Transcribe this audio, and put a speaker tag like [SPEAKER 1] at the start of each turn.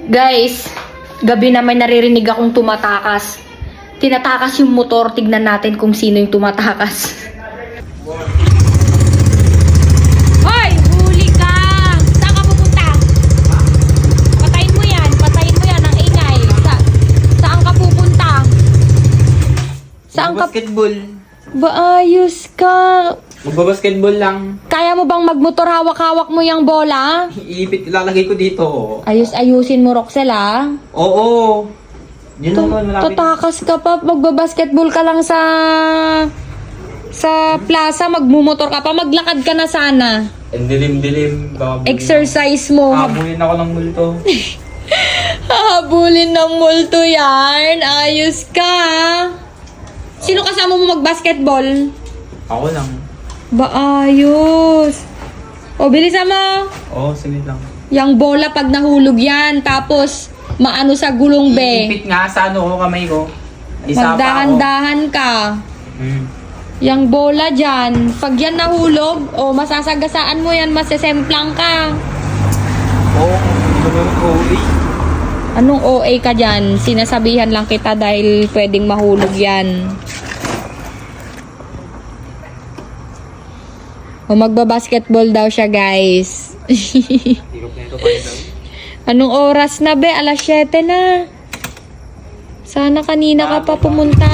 [SPEAKER 1] Guys, gabi na may naririnig akong tumatakas. Tinatakas yung motor, tignan natin kung sino yung tumatakas. Hoy! Huli ka! Saan ka pupunta? Patayin mo yan ang ingay. Saan ka pupunta? Saan ka?
[SPEAKER 2] Basketball.
[SPEAKER 1] Ba, ayos ka.
[SPEAKER 2] Magbabasketball lang.
[SPEAKER 1] Kaya mo bang magmotor hawak-hawak mo yung bola?
[SPEAKER 2] Iipit, ilalagay ko dito.
[SPEAKER 1] Ayusin mo, Roxel, ah.
[SPEAKER 2] Oo. Yun naman, malapit.
[SPEAKER 1] Tatakas ka pa, magbabasketball ka lang sa plaza, magmumotor ka pa, maglakad ka na sana.
[SPEAKER 2] Ang dilim-dilim.
[SPEAKER 1] Exercise mo.
[SPEAKER 2] Habulin ako ng multo.
[SPEAKER 1] Habulin ng multo yan. Ayos ka. Sino kasama mo magbasketball?
[SPEAKER 2] Ako lang.
[SPEAKER 1] Ba, ayos. O, bilisan mo.
[SPEAKER 2] Oo, sige lang.
[SPEAKER 1] Yang bola pag nahulog yan, tapos maano sa gulong be.
[SPEAKER 2] Iipit nga sa ano ko, kamay ko. Isa pa ako.
[SPEAKER 1] Magdahan-dahan ka. Yang bola dyan, pag yan nahulog, o masasagasaan mo yan, masesemplang ka.
[SPEAKER 2] Oo, OA.
[SPEAKER 1] Anong OA ka dyan? Sinasabihan lang kita dahil pwedeng mahulog yan. O magbabasketball daw siya, guys.
[SPEAKER 2] Hirap na ito pa rin daw.
[SPEAKER 1] Anong oras na be? Alas 7 na. Sana kanina ka pa pumunta.